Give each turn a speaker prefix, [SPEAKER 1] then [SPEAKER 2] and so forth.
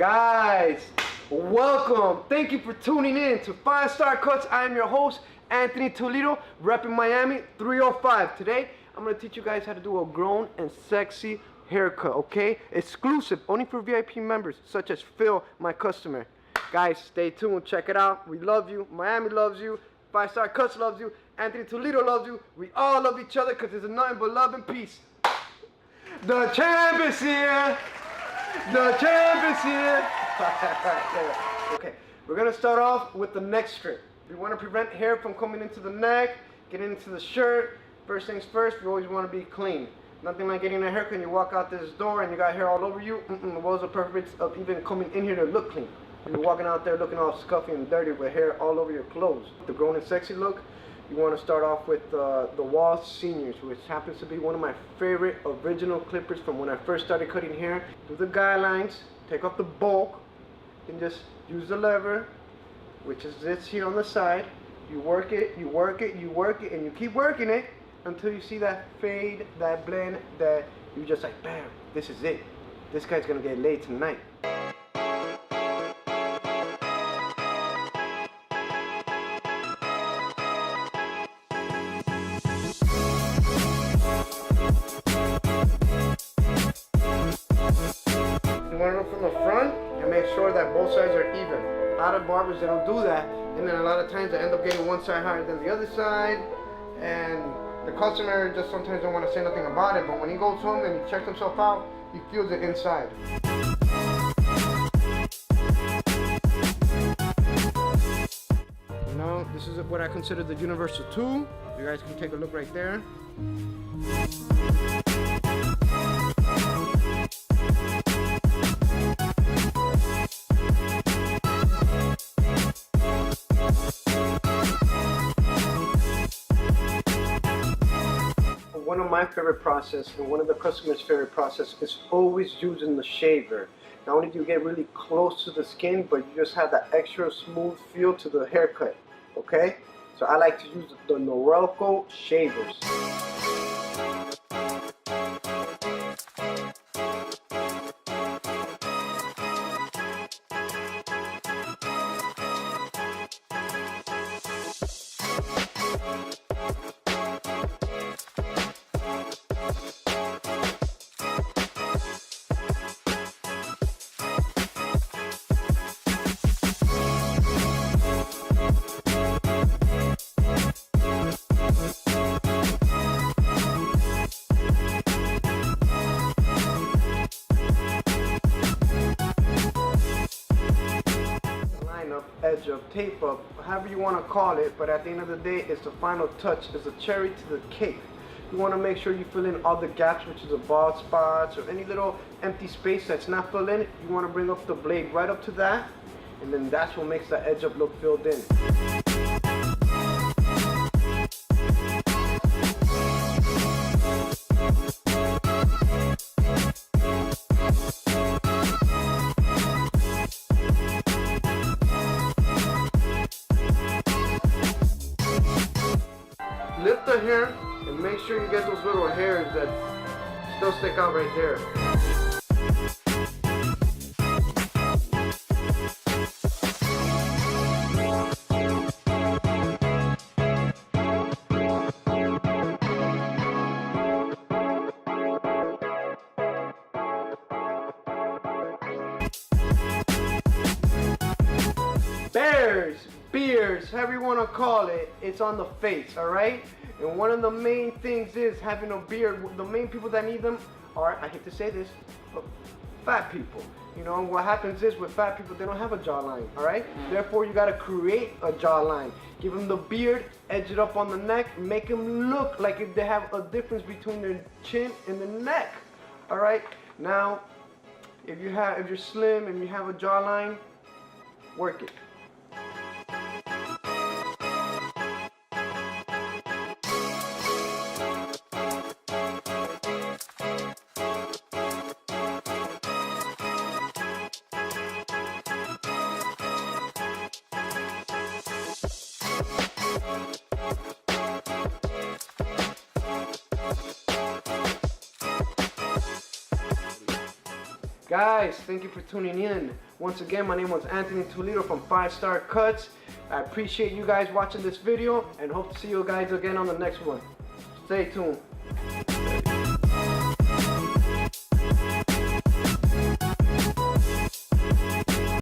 [SPEAKER 1] Guys, welcome. Thank you for tuning in to 5 Starcuts. I am your host, Anthony Toledo, repping Miami 305. Today, I'm going to teach you guys how to do a grown and sexy haircut, okay? Exclusive, only for VIP members, such as Phil, my customer. Guys, stay tuned. Check it out. We love you. Miami loves you. 5 Starcuts loves you. Anthony Toledo loves you. We all love each other because there's nothing but love and peace. The champ is here. The champ is here. Okay, we're gonna start off with the neck strip. We want to prevent hair from coming into the neck, getting into the shirt. First things first, we always want to be clean. Nothing like getting a haircut and you walk out this door and you got hair all over you. What was the purpose of even coming in here to look clean? You're walking out there looking all scuffy and dirty with hair all over your clothes. The grown and sexy look, you want to start off with the Wall Seniors, which happens to be one of my favorite original clippers from when I first started cutting hair. Do the guidelines, take off the bulk, and just use the lever, which is this here on the side. You work it, you work it, you work it, and you keep working it until you see that fade, that blend, that you just like, bam, this is it. This guy's gonna get laid tonight. From the front and make sure that both sides are even. A lot of barbers, they don't do that, and then a lot of times they end up getting one side higher than the other side, and the customer just sometimes don't want to say nothing about it, but when he goes home and he checks himself out, he feels it inside. Now this is what I consider the universal tool. You guys can take a look right there. One of my favorite process and one of the customer's favorite process is always using the shaver. Not only do you get really close to the skin, but you just have that extra smooth feel to the haircut, okay? So I like to use the Norelco shavers. Edge of tape up, however you want to call it, but at the end of the day, it's the final touch, it's a cherry to the cake. You want to make sure you fill in all the gaps, which is the bald spots or any little empty space that's not filled in. You want to bring up the blade right up to that, and then that's what makes the edge up look filled in. Lift the hair and make sure you get those little hairs that still stick out right there. Beards, however you want to call it, it's on the face, alright? And one of the main things is having a beard. The main people that need them are, I hate to say this, but fat people. You know, and what happens is with fat people, they don't have a jawline, alright? Therefore, you got to create a jawline. Give them the beard, edge it up on the neck, make them look like if they have a difference between their chin and their neck, alright? Now, if you're slim and you have a jawline, work it. Guys, thank you for tuning in. Once again, my name was Anthony Toledo from 5 Star Cuts. I appreciate you guys watching this video and hope to see you guys again on the next one. Stay tuned.